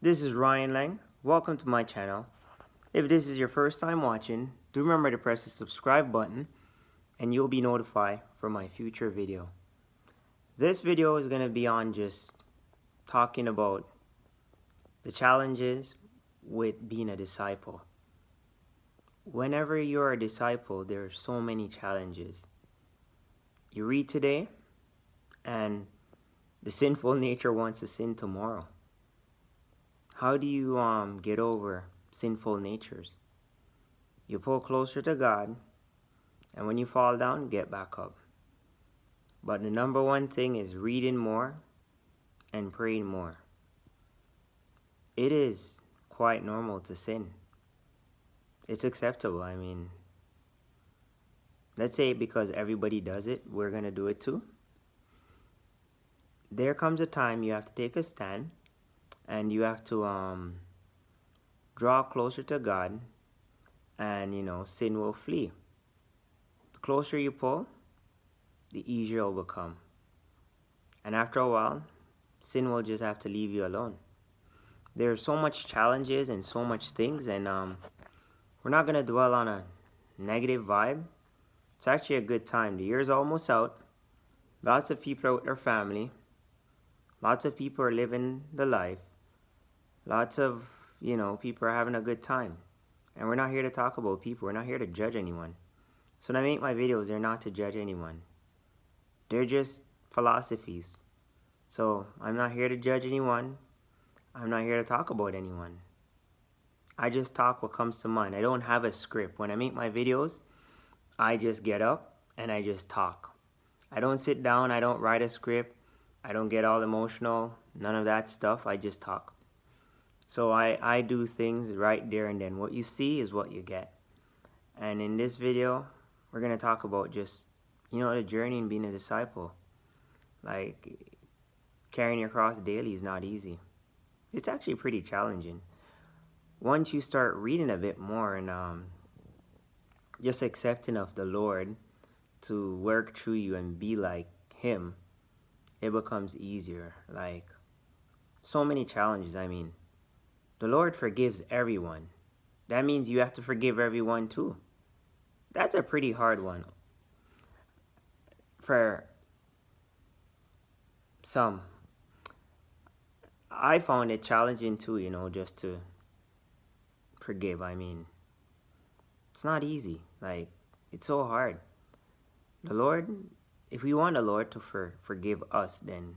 This is Ryan Lang. Welcome to my channel. If this is your first time watching, do remember to press the subscribe button and you'll be notified for my future video. This video is going to be on just talking about the challenges with being a disciple. Whenever you're a disciple, there are so many challenges. You read today and the sinful nature wants to sin tomorrow. How do you get over sinful natures? You pull closer to God, and when you fall down, get back up. But the number one thing is reading more and praying more. It is quite normal to sin. It's acceptable. I mean, let's say because everybody does it, we're going to do it too. There comes a time you have to take a stand and you have to draw closer to God, and sin will flee. The closer you pull, the easier it will become. And after a while, sin will just have to leave you alone. There's so much challenges and so much things, and we're not going to dwell on a negative vibe. It's actually a good time. The year's almost out. Lots of people are with their family. Lots of people are living the life. Lots of, people are having a good time. And we're not here to talk about people. We're not here to judge anyone. So when I make my videos, they're not to judge anyone. They're just philosophies. So I'm not here to judge anyone. I'm not here to talk about anyone. I just talk what comes to mind. I don't have a script. When I make my videos, I just get up and I just talk. I don't sit down. I don't write a script. I don't get all emotional. None of that stuff. I just talk. So I do things right there and then. What you see is what you get. And in this video, we're going to talk about just, the journey in being a disciple. Like, carrying your cross daily is not easy. It's actually pretty challenging. Once you start reading a bit more and just accepting of the Lord to work through you and be like Him, it becomes easier. Like, so many challenges. I mean, the Lord forgives everyone. That means you have to forgive everyone too. That's a pretty hard one for some. I found it challenging too, just to forgive. I mean, it's not easy. Like, it's so hard. The Lord, if we want the Lord to forgive us, then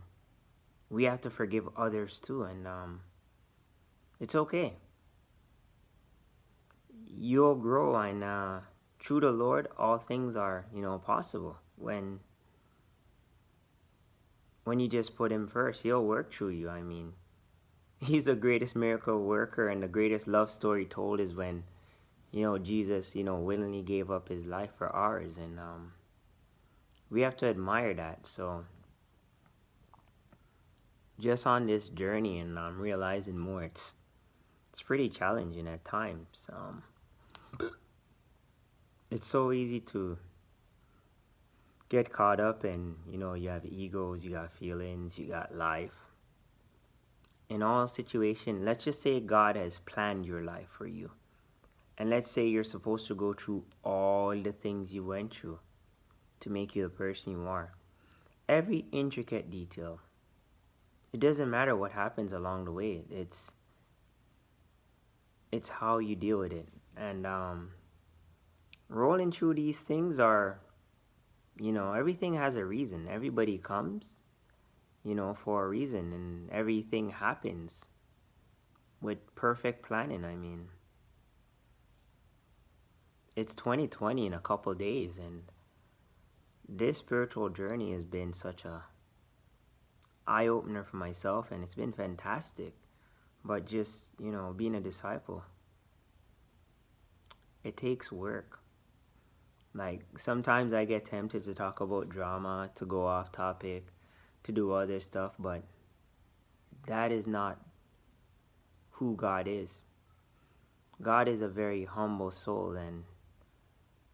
we have to forgive others too. And it's okay. You'll grow, and through the Lord, all things are, possible. When you just put Him first, He'll work through you. I mean, He's the greatest miracle worker, and the greatest love story told is when, Jesus, willingly gave up His life for ours, and we have to admire that. So, just on this journey, and I'm realizing more, it's pretty challenging at times. It's so easy to get caught up in, you have egos, you got feelings, you got life. In all situations, let's just say God has planned your life for you. And let's say you're supposed to go through all the things you went through to make you the person you are. Every intricate detail. It doesn't matter what happens along the way. It's how you deal with it. And rolling through these things are, everything has a reason. Everybody comes, for a reason, and everything happens with perfect planning. I mean, it's 2020 in a couple days, and this spiritual journey has been such a eye-opener for myself, and it's been fantastic. But just, being a disciple, it takes work. Like, sometimes I get tempted to talk about drama, to go off topic, to do other stuff, but that is not who God is. God is a very humble soul, and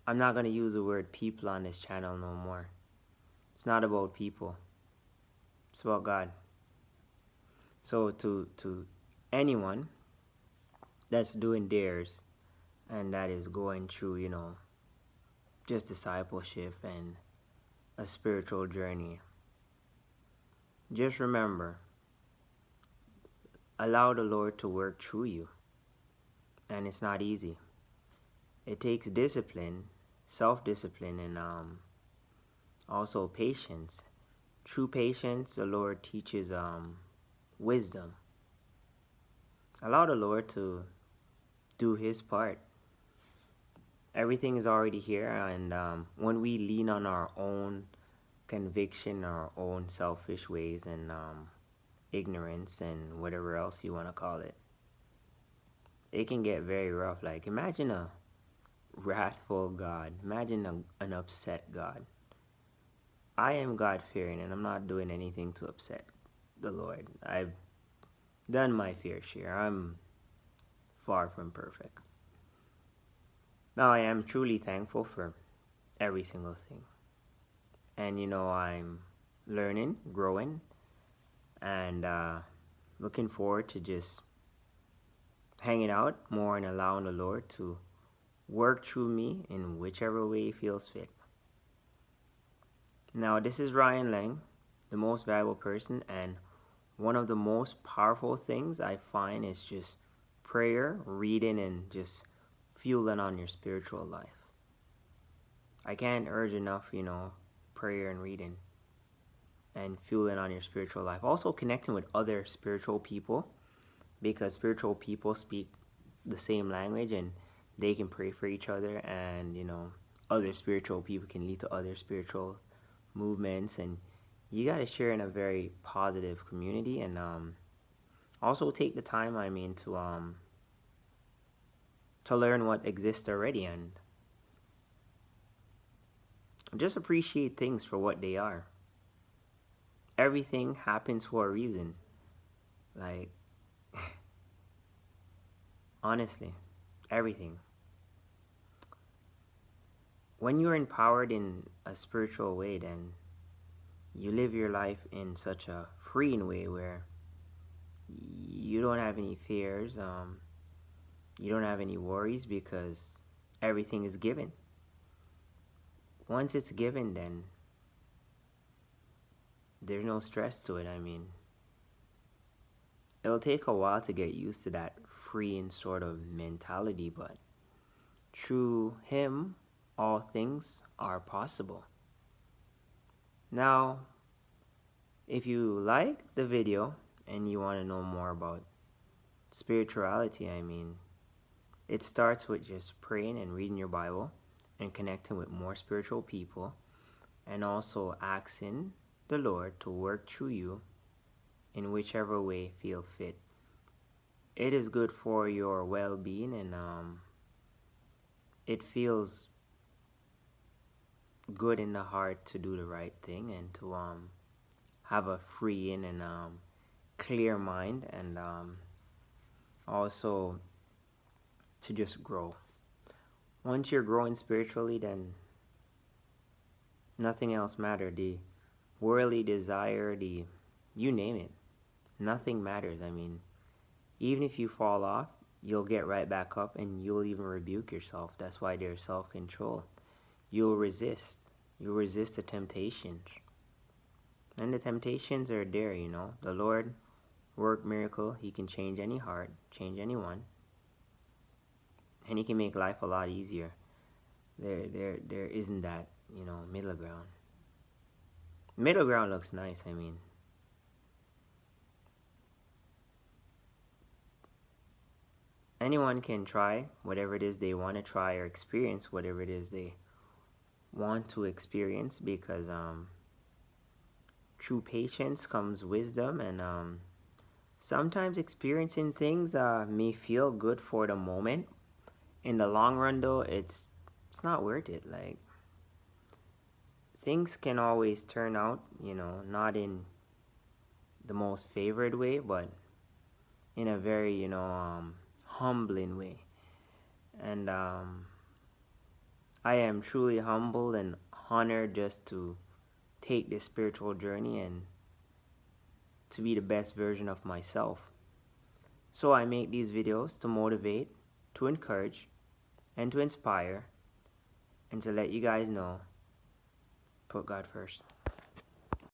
I'm not going to use the word people on this channel no more. It's not about people. It's about God. So to anyone that's doing theirs and that is going through, just discipleship and a spiritual journey, just remember, allow the Lord to work through you. And it's not easy. It takes discipline, self-discipline, and also patience. Through patience, the Lord teaches wisdom. Allow the Lord to do His part. Everything is already here, and when we lean on our own conviction, our own selfish ways, and ignorance, and whatever else you want to call it, it can get very rough. Like, imagine a wrathful God. Imagine an upset God. I am God-fearing, and I'm not doing anything to upset the Lord. I've done my fair share. I'm far from perfect. Now, I am truly thankful for every single thing. And, I'm learning, growing, and looking forward to just hanging out more and allowing the Lord to work through me in whichever way He feels fit. Now, this is Ryan Lang, the most valuable person, and one of the most powerful things I find is just prayer, reading, and just fueling on your spiritual life. I can't urge enough, prayer and reading and fueling on your spiritual life. Also connecting with other spiritual people, because spiritual people speak the same language and they can pray for each other, and other spiritual people can lead to other spiritual movements, and you got to share in a very positive community, and also take the time, to learn what exists already, and just appreciate things for what they are. Everything happens for a reason. Like, honestly, everything. When you're empowered in a spiritual way, then you live your life in such a freeing way where you don't have any fears, you don't have any worries, because everything is given. Once it's given, then there's no stress to it. It'll take a while to get used to that freeing sort of mentality, but through Him, all things are possible. Now, if you like the video and you want to know more about spirituality, it starts with just praying and reading your Bible and connecting with more spiritual people, and also asking the Lord to work through you in whichever way feel fit. It is good for your well-being, and it feels good in the heart to do the right thing and to have a freeing and clear mind, and also to just grow. Once you're growing spiritually, then nothing else matters. The worldly desire, you name it, nothing matters. Even if you fall off, you'll get right back up, and you'll even rebuke yourself. That's why there's self-control. You'll resist the temptations, and the temptations are there. The Lord work miracle. He can change any heart, change anyone, and He can make life a lot easier. There isn't that middle ground. Middle ground looks nice. Anyone can try whatever it is they want to try, or experience whatever it is they want to experience, because through patience comes wisdom, and sometimes experiencing things may feel good for the moment. In the long run, though, it's not worth it. Like, things can always turn out, not in the most favored way, but in a very, humbling way. And I am truly humbled and honored just to take this spiritual journey and to be the best version of myself. So I make these videos to motivate, to encourage, and to inspire, and to let you guys know, put God first.